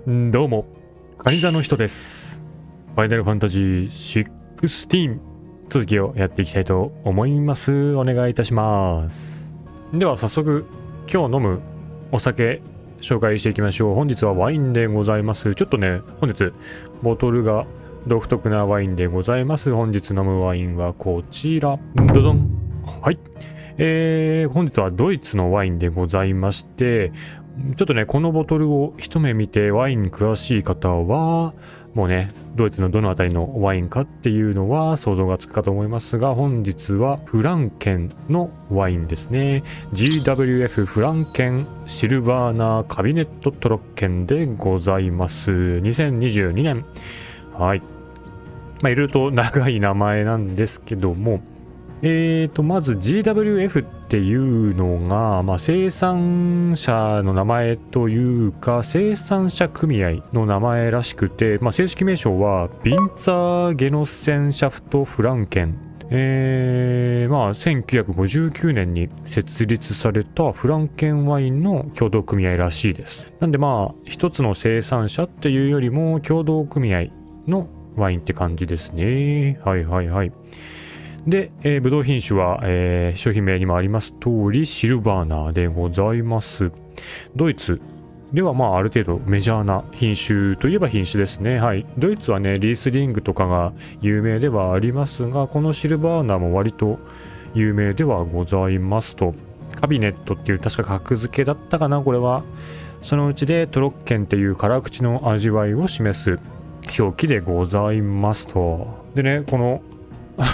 どうも、かに座の人です。ファイナルファンタジー16続きをやっていきたいと思います。お願いいたします。では早速、今日飲むお酒紹介していきましょう。本日はワインでございます。ちょっとね、本日ボトルが独特なワインでございます。本日飲むワインはこちら。どどん。はい。本日はドイツのワインでございまして、ちょっとね、このボトルを一目見てワインに詳しい方は、もうね、ドイツのどのあたりのワインかっていうのは想像がつくかと思いますが、本日はフランケンのワインですね。GWF フランケンシルバーナーカビネットトロッケンでございます。2022年。はい。いろいろと長い名前なんですけども、まず GWF っていうのが、生産者の名前というか、生産者組合の名前らしくて、正式名称は、ビンツァーゲノッセンシャフトフランケン。1959年に設立されたフランケンワインの協同組合らしいです。なんで一つの生産者っていうよりも、協同組合のワインって感じですね。はいはいはい。で、ブドウ品種は、商品名にもあります通りシルバーナーでございます。ドイツではある程度メジャーな品種といえば品種ですね。はい。ドイツはね、リースリングとかが有名ではありますが、このシルバーナーも割と有名ではございますと。カビネットっていう確か格付けだったかな、これは。そのうちでトロッケンっていう辛口の味わいを示す表記でございますと。でね、この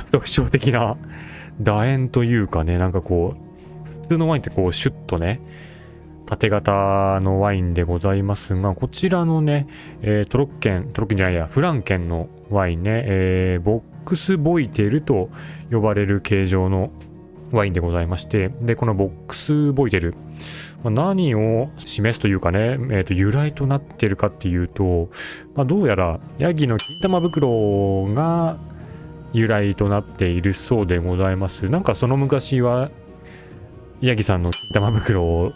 特徴的な楕円というかね、普通のワインってシュッとね、縦型のワインでございますが、こちらのね、トロッケンじゃないや、フランケンのワインね、ボックスボイテルと呼ばれる形状のワインでございまして、で、このボックスボイテル、何を示すというかね、由来となっているかっていうと、どうやらヤギの金玉袋が由来となっているそうでございます。その昔はヤギさんの金玉袋を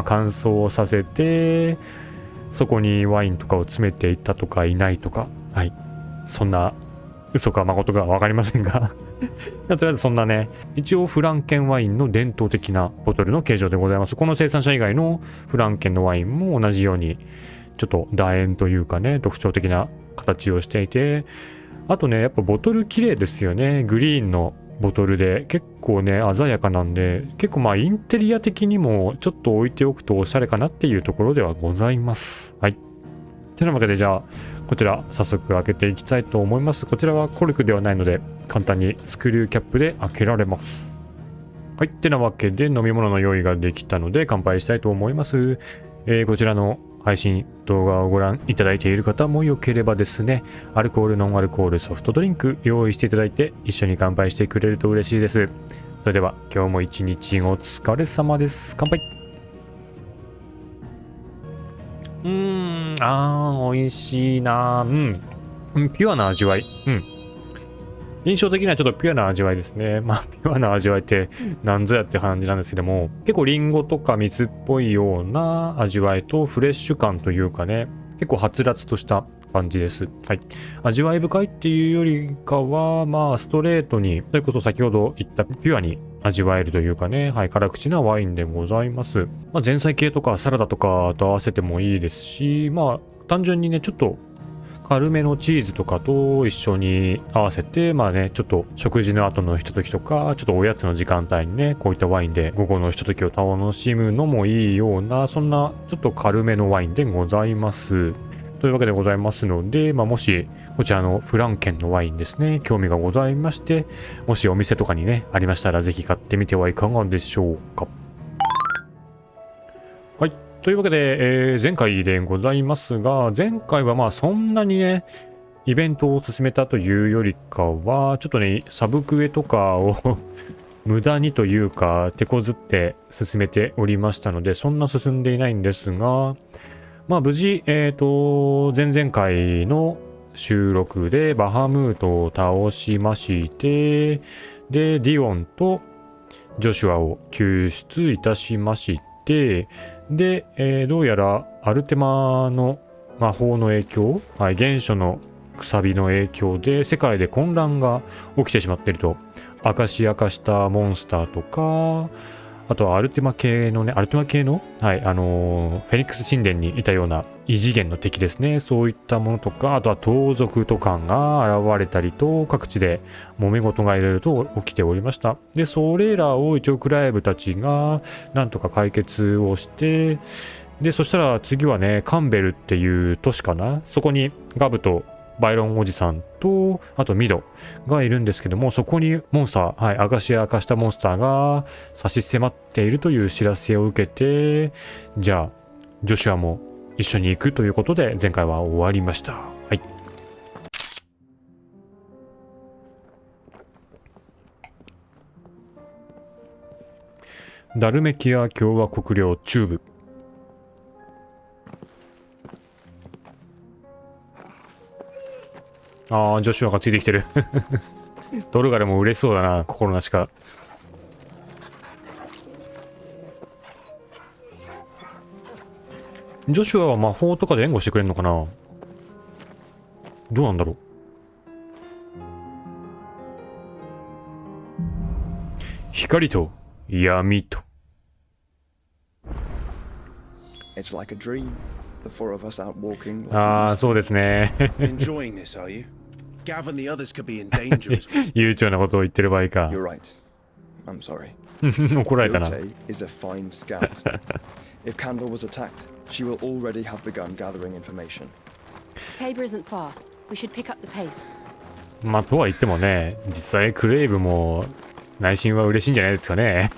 乾燥させて、そこにワインとかを詰めていたとかいないとか、はい、そんな嘘か誠か分かりませんがとりあえずそんなね、一応フランケンワインの伝統的なボトルの形状でございます。この生産者以外のフランケンのワインも同じようにちょっと楕円というかね、特徴的な形をしていて、あとね、やっぱボトル綺麗ですよね。グリーンのボトルで結構ね、鮮やかなんで、結構インテリア的にもちょっと置いておくとおしゃれかなっていうところではございます。はい。てなわけで、じゃあこちら早速開けていきたいと思います。こちらはコルクではないので簡単にスクリューキャップで開けられます。はい。てなわけで飲み物の用意ができたので乾杯したいと思います。こちらの配信動画をご覧いただいている方もよければですね、アルコールノンアルコールソフトドリンク用意していただいて一緒に乾杯してくれると嬉しいです。それでは今日も一日お疲れ様です。乾杯。美味しいな。ピュアな味わい。印象的にはちょっとピュアな味わいですね。ピュアな味わいって何ぞやって感じなんですけども、結構リンゴとか蜜っぽいような味わいとフレッシュ感というかね、結構はつらつとした感じです。はい。味わい深いっていうよりかは、ストレートに、それこそ先ほど言ったピュアに味わえるというかね、はい、辛口なワインでございます。前菜系とかサラダとかと合わせてもいいですし、単純にね、ちょっと軽めのチーズとかと一緒に合わせて、ちょっと食事の後のひとときとか、ちょっとおやつの時間帯にね、こういったワインで午後のひとときを楽しむのもいいような、そんなちょっと軽めのワインでございます。というわけでございますので、もしこちらのフランケンのワインですね、興味がございまして、もしお店とかにね、ありましたらぜひ買ってみてはいかがでしょうか。はい。というわけで、前回でございますが、前回はそんなにね、イベントを進めたというよりかは、ちょっとね、サブクエとかを無駄にというか、手こずって進めておりましたので、そんな進んでいないんですが、無事、前々回の収録でバハムートを倒しまして、で、ディオンとジョシュアを救出いたしまして、で、どうやらアルテマの魔法の影響、はい、原初のくさびの影響で世界で混乱が起きてしまっていると。明かしたモンスターとか、あとはアルティマ系の、はい、フェニックス神殿にいたような異次元の敵ですね。そういったものとか、あとは盗賊とかが現れたりと、各地で揉め事がいろいろと起きておりました。で、それらを一応クライブたちがなんとか解決をして、で、そしたら次はね、カンベルっていう都市かな。そこにガブとバイロンおじさんと、あとミドがいるんですけども、そこにモンスター、はい、明かしたモンスターが差し迫っているという知らせを受けて、じゃあ、ジョシュアも一緒に行くということで、前回は終わりました。はい。ダルメキア共和国領中部。ああ、ジョシュアがついてきてる。ドルガルも嬉しそうだな、心なしか。ジョシュアは魔法とかで援護してくれるのかな。どうなんだろう。光と闇と。ああ、そうですね。悠長なことを言ってる場合か。怒られたな。She will already have begun gathering information. Tabor isn't far. We should pick up the pace. まあとは言ってもね、実際クレイブも内心は嬉しいんじゃないですかね。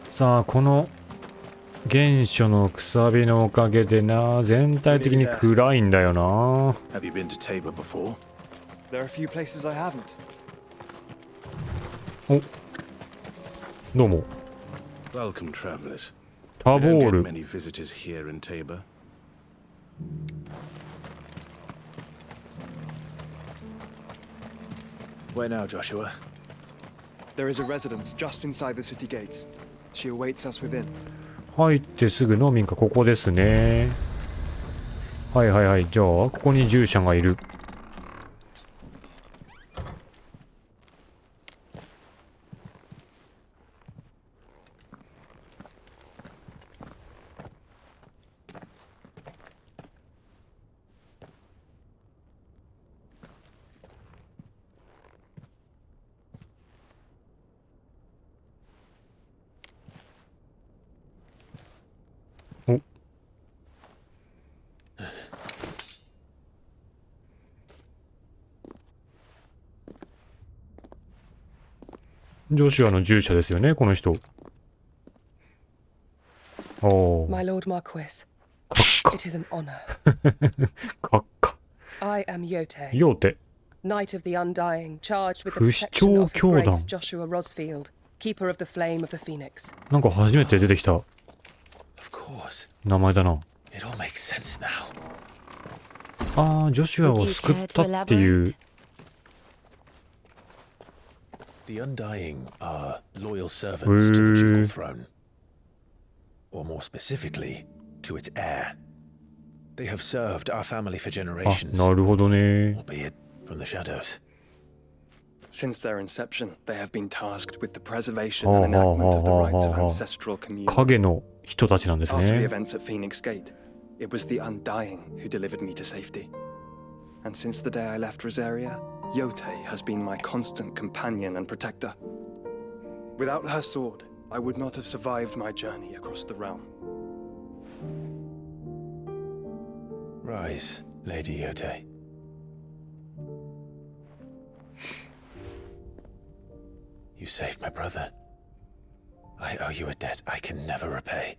さあ、この原初のくさびのおかげでな、全体的に暗いんだよな。Have you been to Tabor before? There are a few places I haven't. お、どうも。Welcome, travelers. タボール。Where now, Joshua? There is a residence just inside the city gates. She awaits us within. 入ってすぐの民家、ここですね。はいはいはい。じゃあ、ここに従者がいる。お、ジョシュアの従者ですよね、この人。おー。My Lord Marquis, かっか。it is an honor. かっか。I am Yote, ヨーテ。Knight of the Undying, charged with the 不死 protection 鳥 of His 教団。 Grace Joshua Rosfield, Keeper of the Flame of the Phoenix. なんか初めて出てきた Of course. 名前だな。It all makes sense now. ああ、ジョシュアを救ったっていう。The Undying are loyal servants to the ducal throne. Or more specifically, to its heir. They have served our family for あ、 generations, なるほどね。 albeit from the shadows. Since their inception, they have been tasked with the preservation and enactment of the rights of ancestral communion. 影の人たちなんですね。 After the events at Phoenix Gate, it was the Undying who delivered me to safety. And since the day I left Rosaria, Yote has been my constant companion and protector. Without her sword, I would not have survived my journey across the realm. Rise, Lady Yote. You saved my brother. I owe you a debt I can never repay.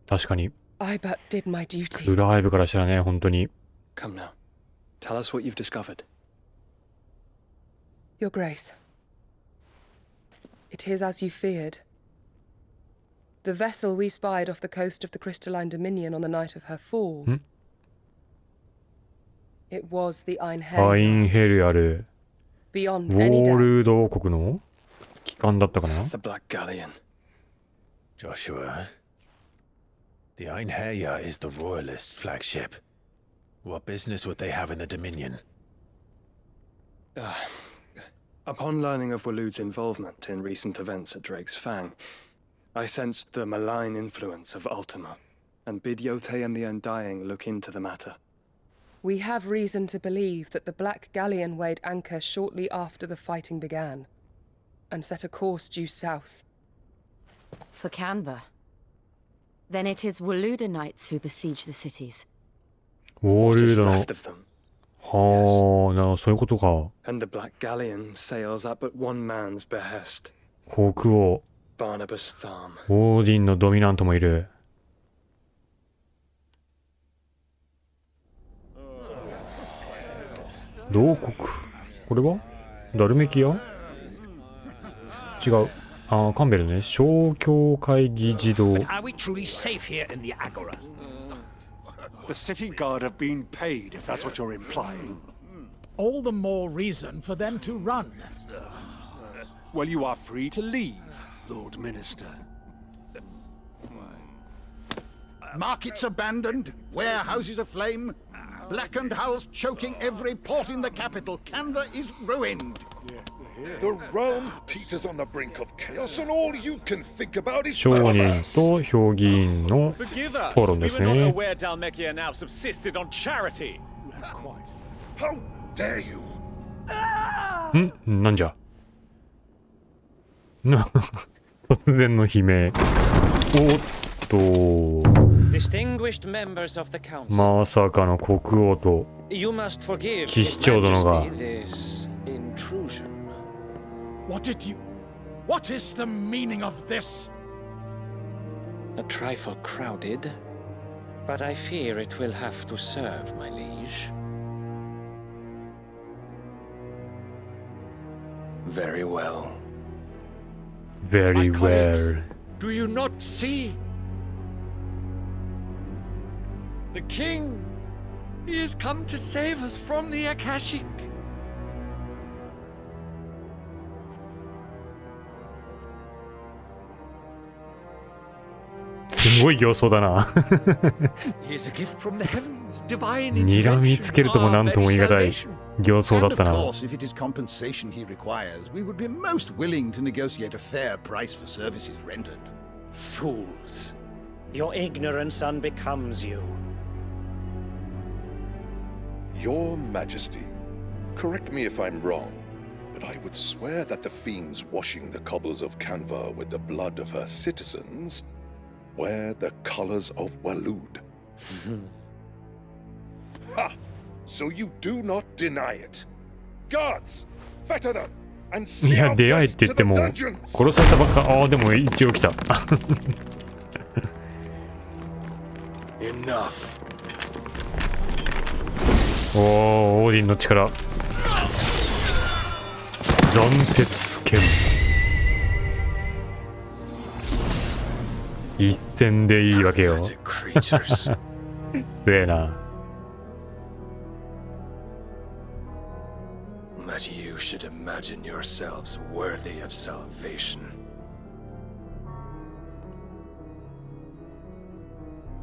確かに。 I but did my duty. クライブからしたらね、本当に。 Come now, tell us what you've discovered. Your Grace, it is as you feared. The vessel we spied off the coast of the Crystalline Dominion on the night of her fall. It was the アイ Einherjar. ンヘルアル。 Beyond ウォ any ー doubt. ルド王国の機関だったかな。 The Black Galleon. Joshua, The Einherjar is the Royalists' flagship. What business would they have in the Dominion? Upon learning of Waloed's involvement in recent events at Drake's Fang, I sensed the malign influence of Ultima, and bid Yotei and the Undying look into the matter. We have reason to believe that the Black Galleon weighed anchor shortly after the fighting began, and set a course due south. For Canva. Then it is Waloeda Knights who besiege the cities. ウォー What ル is ードの left of them, はあ、そういうことか。 and the Black Galleon sails at but one man's behest, 国王 Barnabas Tharm. オーディンのドミナントもいる。同国。これはダルメキア？違う。ああ、カンベルね。小教会議児童。 Are we truly safe here in the Agora? The city guard have been paid, if that's what you're implying. All the more reason for them to run. Well, you are free to leave, Lord Minister. Markets abandoned, warehouses aflame, blackened hulls choking every port in the capital. Canva is ruined. The realm teeters on the brink of chaos, and all you can think about is 商人 commerce. と評議員の Forgive us. 討論です We were ね not。aware Dalmekia now subsisted on charity. How dare you? なんじゃ突然の悲鳴。おっと Distinguished members of the council. まさかの国王と You must forgive 騎士長殿が this intrusion. What is the meaning of this? A trifle crowded, but I fear it will have to serve, my liege. Very well. very well Do you not see? The king, he has come to save us from the Akashic. すごい形相だな Here's a gift from the heavens, divine 睨みつけるとも何とも言い難い intervention. 形相だ And った of な course, if it is compensation he requires, we would be most willing to negotiate a fair price for services rendered. Fools. Your ignorance unbecomes you. Your Majesty, correct me if I'm wrong, but I would swear that the fiends washing the cobbles of Canva with the blood of her citizens wear the colors of Waloed. Ha! So you do not deny it. Guards, fetter them and い see や our 出会いっ guests て to 言って the も dungeons. 殺されたばっかああでも一応来た Enough. おおオーディンの力斬鉄剣一点でいいわけよ Pathetic creatures. 強えな That you should imagine yourselves worthy of salvation.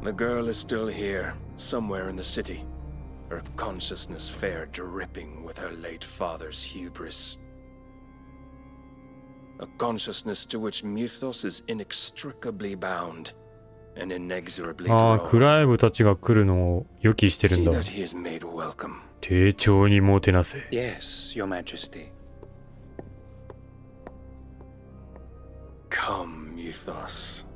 The girl is still here, somewhere in the city. Her consciousness fair dripping with her late father's hubris. A consciousness to which Mythos is inextricably bound and inexorably ああ drawn. クライブたちが来るのを予期してる See んだ that he is made welcome. 丁重にもてなせ Yes, Your Majesty. Come, Mythos.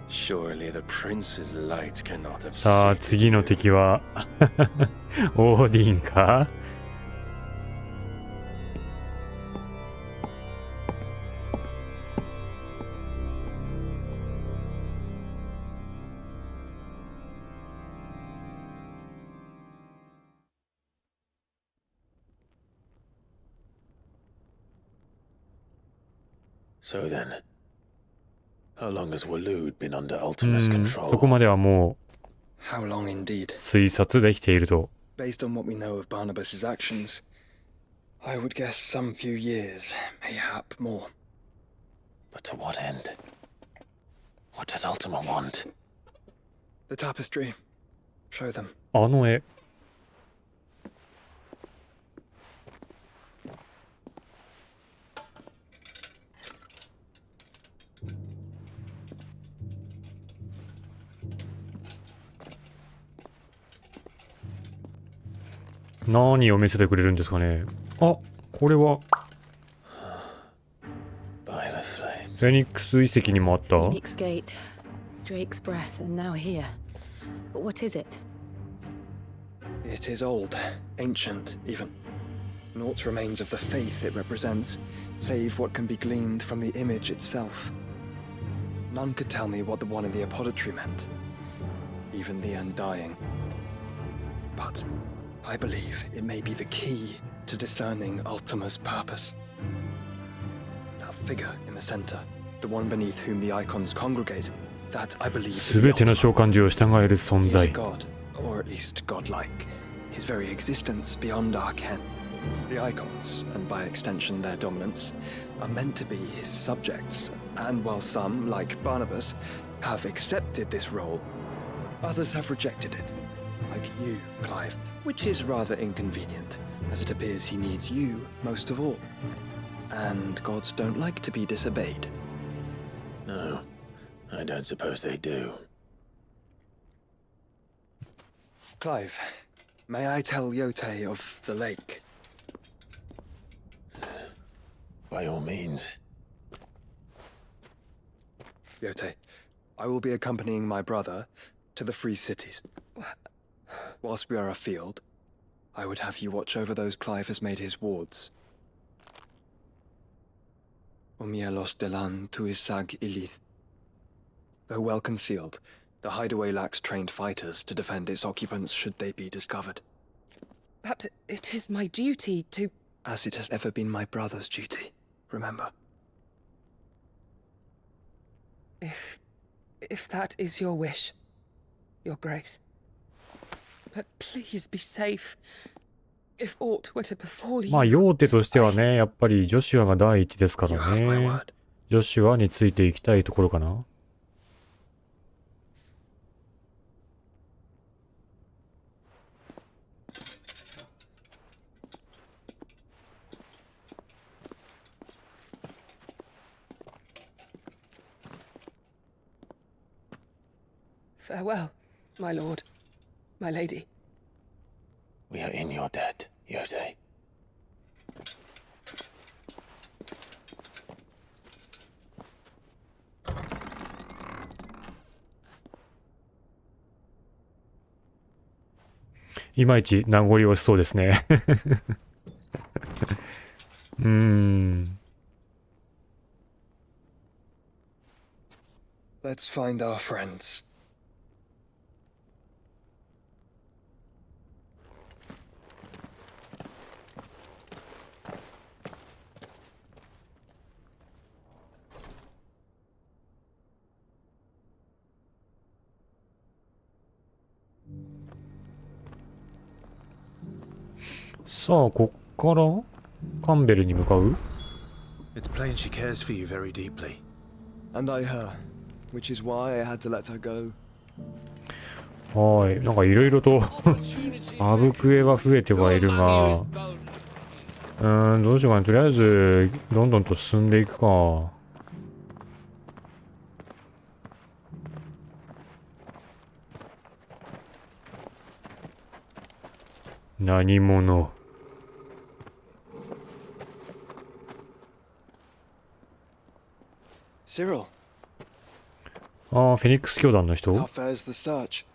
Surely the prince's light cannot have さあ saved 次の you. 敵はオーディンか So then, how long has Waloed been under Ultima's そこ control? まではも How long indeed? う推察できていると Based on what we know of Barnabas's actions, I would guess some few years, mayhap more. But to what end? What does Ultima want? The tapestry. Show them. あの絵。何を見せてくれるんですかね。あ、これはフェニックス遺跡にもあった。 Phoenix Gate, Drake's breath, and now here. But what is it? It is old, ancient, even. Naught remains of the faith it represents, save what can be gleaned from the image itself. None could tell me what the one in the apothecary meant, even the Undying. But I believe it may be the key to discerning Ultima's purpose. That figure in the center, the one beneath whom the icons congregate, that I believe to be 全ての召喚獣を従える存 He is a 在。 god, or at least godlike. His very existence beyond our ken. The icons, and by extension their dominance, are meant to be his subjects, and while some, like Barnabas, have accepted this role, others have rejected it. Like you, Clive, which is rather inconvenient, as it appears he needs you most of all. And gods don't like to be disobeyed. No, I don't suppose they do. Clive, may I tell Yote of the lake? By all means. Yote, I will be accompanying my brother to the Free Cities. Whilst we are afield, I would have you watch over those Clive has made his wards. Omielos delan tuisag ilith. Though well concealed, the hideaway lacks trained fighters to defend its occupants should they be discovered. But it is my duty to... As it has ever been my brother's duty, remember. If that is your wish, Your Grace. But please be safe. If aught were to befall you... まあ、用手としてはね、やっぱりジョシュアが第一ですからね。ジョシュアについていきたいところかな。Farewell, my lord, my lady. We are in your debt, Yote. Iまいち名残惜しそうですね。Let's find our friends. .さあ、こっからカンベルに向かう It's plain she cares for you very deeply. And I her, which is why I had to let her go. はい、なんかいろいろとあぶくえは増えてはいるが、どうしようかな。とりあえずどんどんと進んでいくか。何者。Cyril. ああ、フェニックス教団の人 How fares the search?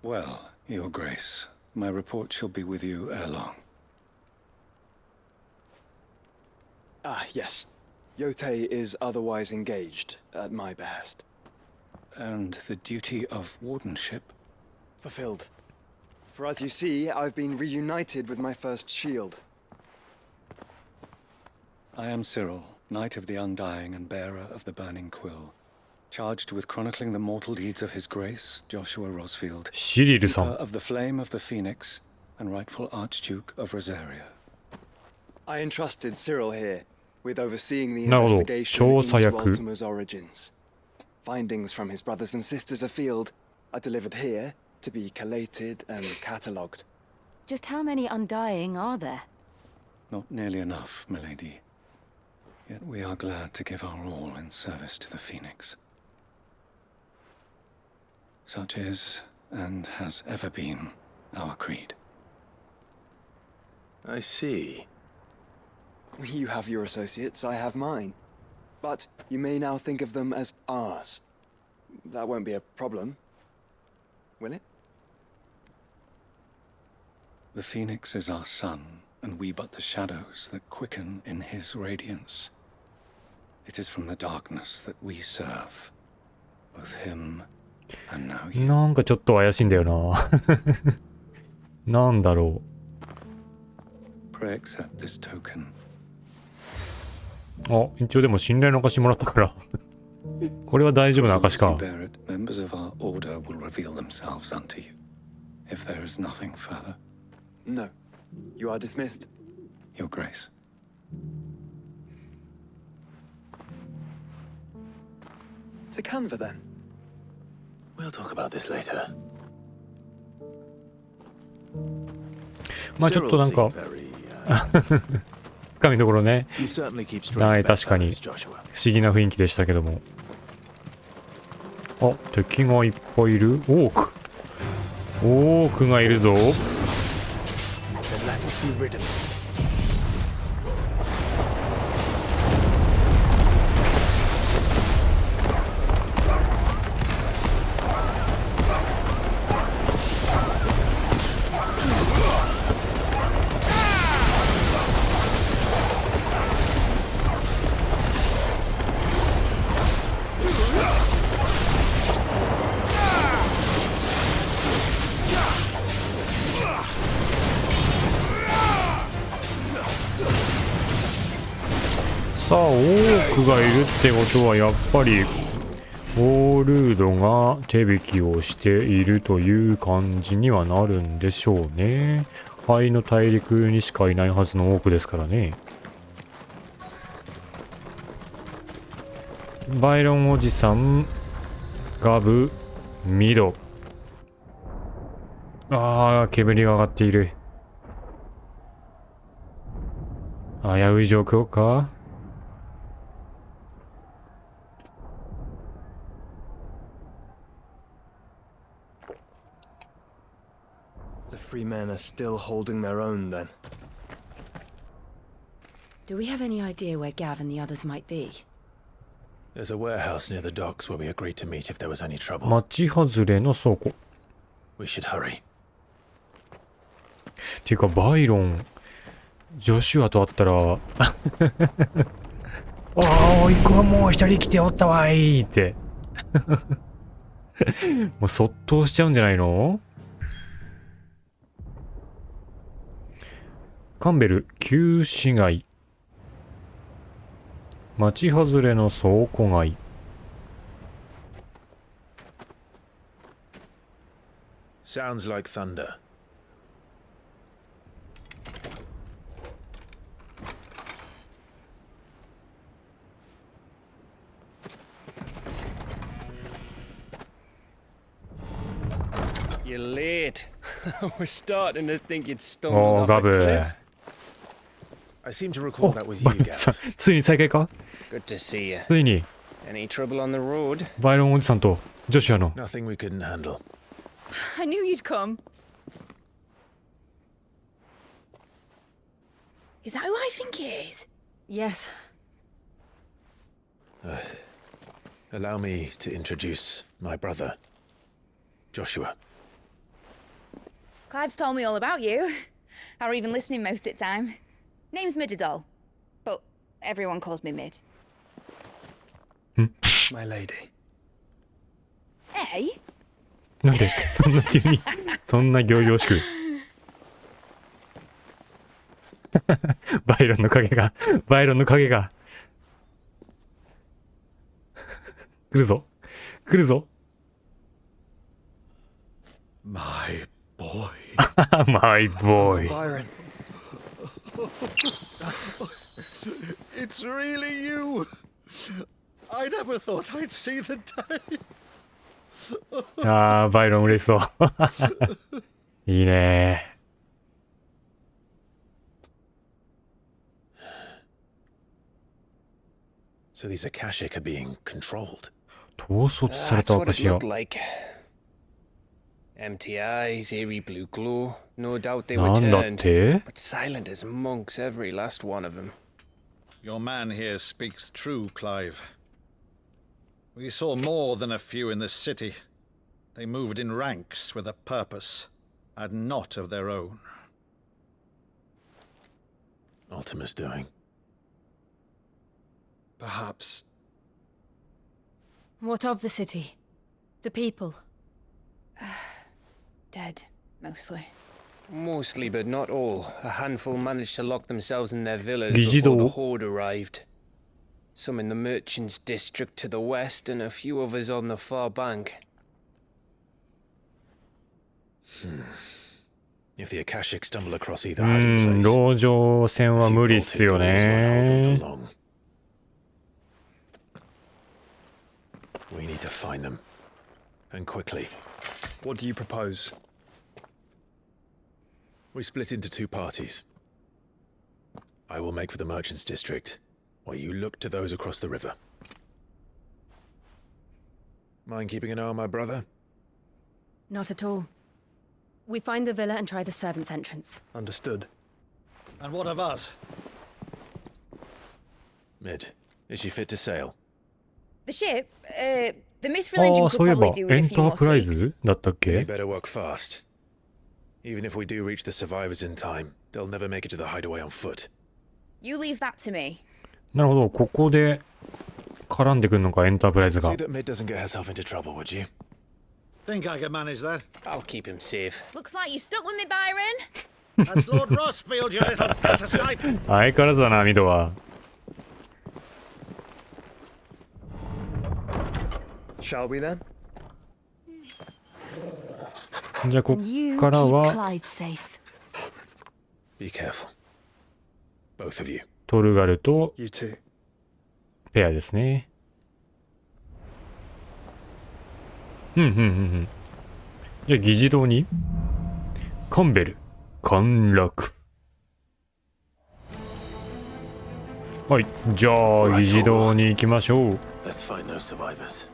Well, Your Grace, my report shall be with you ere long. Ah, yes. Yote is otherwise engaged, at my behest. And the duty of wardenship? Fulfilled. For as you see, I've been reunited with my first shield. I am Cyril, Knight of the Undying and bearer of the Burning Quill, charged with chronicling the mortal deeds of His Grace, Joshua Rosfield, keeper of the Flame of the Phoenix, and rightful Archduke of Rosaria. I entrusted Cyril here, with overseeing the なるほど。 investigation 調査 into 役。 Ultima's origins. Findings from his brothers and sisters afield are delivered here to be collated and catalogued. Just how many Undying are there? Not nearly enough, milady. Yet we are glad to give our all in service to the Phoenix. Such is, and has ever been, our creed. I see. You have your associates, I have mine. But you may now think of them as ours. That won't be a problem, will it? The Phoenix is our sun, and we but the shadows that quicken in his radiance. It is from the darkness that we serve, both him and now you. なんかちょっと怪しいんだよな。なんだろ Pray accept this token. う。あ、一応でも信頼の証もらったから。これは大丈夫な証か。 Bear it, members of our order will reveal themselves unto you. If there is nothing further. No. You are dismissed. Your Grace. To Canva then. We'll talk about this later. まあちょっとなんかつかみどころね。はい、確かに不思議な雰囲気でしたけども。あ、敵がいっぱいいる。オーク。オークがいるぞ。さあ、オークがいるってことはやっぱりオールードが手引きをしているという感じにはなるんでしょうね。灰の大陸にしかいないはずのオークですからね。バイロンおじさん、ガブ、ミド。ああ、煙が上がっている。危うい状況か。The free men are still holding their own then. Do we have any idea where Gav and the others might be? There's a warehouse near the docks where we agreed to meet if there was any trouble. 町外れの倉庫。We should hurry. っていうかバイロン、ジョシュアと会ったらああ、おいこはもう一人来ておったわいってもうそっとしちゃうんじゃないの。カンベル旧市街、町外れの倉庫街。Sounds like thunder. You're late. We're starting to think you'd stumbled おー、 off ガ a ブ。 cliff. I seem to recall that was you, Gav. ついに再会か。 Good to see you. ついに Any trouble on the road? バイロンおじさんとジョシュアの。 Nothing we couldn't handle. I knew you'd come. Is that who I think it is? Yes. Allow me to introduce my brother, Joshua. Clive's told me all about you. Or even listening most of the time. Name's Midadol. But everyone calls me Mid. My lady. Hey? なんでそんな急にそんな仰々しくバイロンの影が来るぞ来るぞ。 My boy. My boy. Byron. It's really you. I never thought I'd see the day. あー、バイロン嬉しそう。いいね。So these Akashic are being controlled. 統率された That's what it 証が。 looked like. Empty eyes, eerie blue glow. No doubt they な were んだっ turned, て but silent as monks, every last one of them. Your man here speaks true, Clive. We saw more than a few in this city. They moved in ranks with a purpose, and not of their own. Ultima's doing. Perhaps. What of the city? The people? Dead, mostly. Mostly, but not all. A handful managed to lock themselves in their villas Gigido. before the horde arrived. Some in the merchants' district to the west, and a few others on the far bank. If the Akashic stumble across either う hiding ん、 place, 籠城戦は無理っすよ bolted doors won't hold them ね for。long. We need to find them. And quickly. What do you propose? We split into two parties. I will make for the merchants' district, while you look to those across the river. Mind keeping an eye on my brother? Not at all. We find the villa and try the servants' entrance. Understood. And what of us? Mid, is she fit to sail? The ship, the Mithril あ engine あ、 could そういえ probably ば do エ with a ン few ター more プライ tweaks. ズだったっ We け？ better work fast. Even if we do reach the survivors in time, they'll never make it to the hideaway on foot. You leave that to me. なるほど、ここで絡んでくるのか、エンタープライズが See。that Mid doesn't get herself into trouble, would you? Think I can manage that? I'll keep him safe. Looks like you stuck with me, Byron. That's Lord Rossfield, you little gutter snipe. 相変わらずだな、ミドは。Shall we then? じゃあ、こ And you っから keep は Clive safe. Be careful. Both of you. トルガルと You too. ペアですね。じゃあ、議事堂にカンベル、陥落。はい、じゃあ、議事堂に行きましょう。Let's find those survivors.